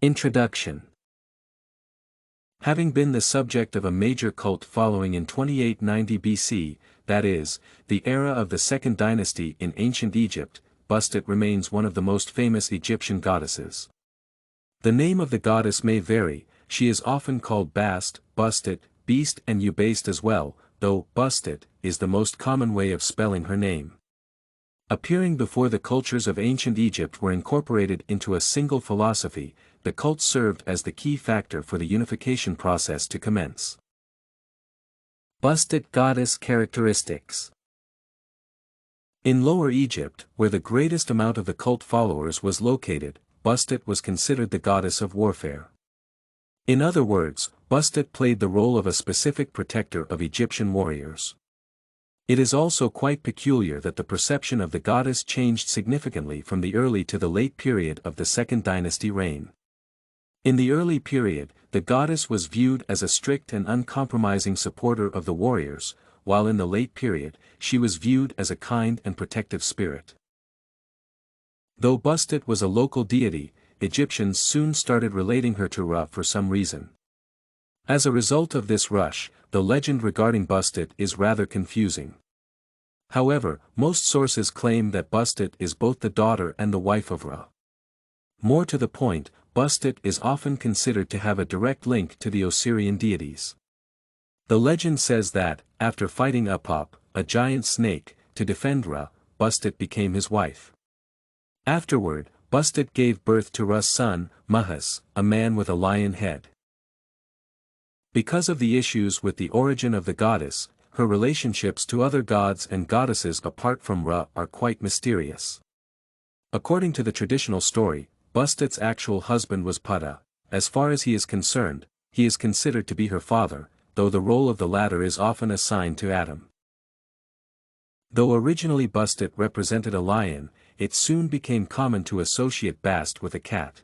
Introduction. Having been the subject of a major cult following in 2890 BC, that is, the era of the Second Dynasty in ancient Egypt, Bastet remains one of the most famous Egyptian goddesses. The name of the goddess may vary, she is often called Bast, Bastet, Beast and Ubast as well, though Bastet is the most common way of spelling her name. Appearing before the cultures of ancient Egypt were incorporated into a single philosophy, the cult served as the key factor for the unification process to commence. Bastet goddess characteristics. In Lower Egypt, where the greatest amount of the cult followers was located, Bastet was considered the goddess of warfare. In other words, Bastet played the role of a specific protector of Egyptian warriors. It is also quite peculiar that the perception of the goddess changed significantly from the early to the late period of the Second Dynasty reign. In the early period, the goddess was viewed as a strict and uncompromising supporter of the warriors, while in the late period, she was viewed as a kind and protective spirit. Though Bastet was a local deity, Egyptians soon started relating her to Ra for some reason. As a result of this rush, the legend regarding Bastet is rather confusing. However, most sources claim that Bastet is both the daughter and the wife of Ra. More to the point, Bastet is often considered to have a direct link to the Osirian deities. The legend says that, after fighting Apop, a giant snake, to defend Ra, Bastet became his wife. Afterward, Bastet gave birth to Ra's son, Mahas, a man with a lion head. Because of the issues with the origin of the goddess, her relationships to other gods and goddesses apart from Ra are quite mysterious. According to the traditional story, Bastet's actual husband was Ptah. As far as he is concerned, he is considered to be her father, though the role of the latter is often assigned to Adam. Though originally Bastet represented a lion, it soon became common to associate Bast with a cat.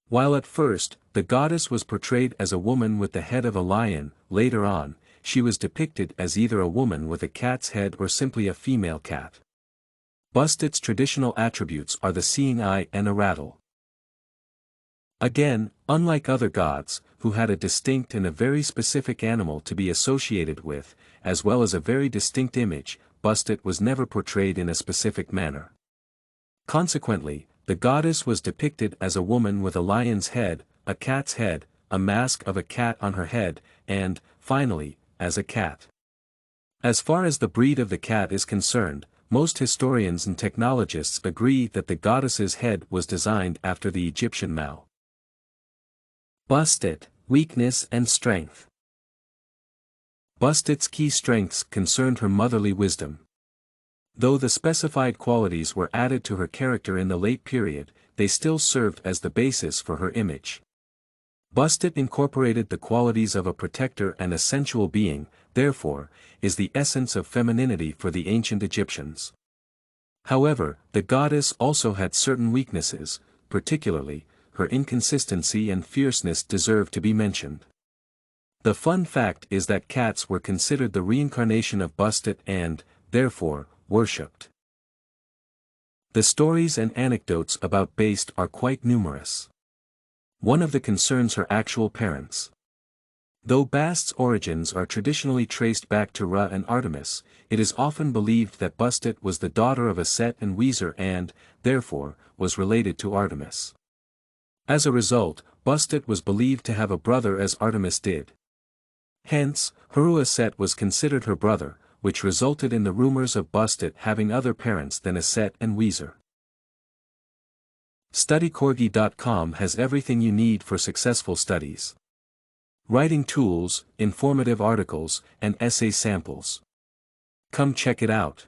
While at first, the goddess was portrayed as a woman with the head of a lion, later on, she was depicted as either a woman with a cat's head or simply a female cat. Bastet's traditional attributes are the seeing eye and a rattle. Again, unlike other gods, who had a distinct and a very specific animal to be associated with, as well as a very distinct image, Bastet was never portrayed in a specific manner. Consequently, the goddess was depicted as a woman with a lion's head, a cat's head, a mask of a cat on her head, and, finally, as a cat. As far as the breed of the cat is concerned, most historians and technologists agree that the goddess's head was designed after the Egyptian Mao. Bastet, weakness and strength. Bastet's key strengths concerned her motherly wisdom. Though the specified qualities were added to her character in the late period, they still served as the basis for her image. Bastet incorporated the qualities of a protector and a sensual being, therefore, is the essence of femininity for the ancient Egyptians. However, the goddess also had certain weaknesses, particularly, her inconsistency and fierceness deserve to be mentioned. The fun fact is that cats were considered the reincarnation of Bastet and, therefore, worshipped. The stories and anecdotes about Bast are quite numerous. One of them concerns her actual parents. Though Bast's origins are traditionally traced back to Ra and Artemis, it is often believed that Bastet was the daughter of Set and Weezer and, therefore, was related to Artemis. As a result, Bastet was believed to have a brother as Artemis did. Hence, Heru Set was considered her brother, which resulted in the rumors of Bastet having other parents than Set and Weezer. StudyCorgi.com has everything you need for successful studies. Writing tools, informative articles, and essay samples. Come check it out.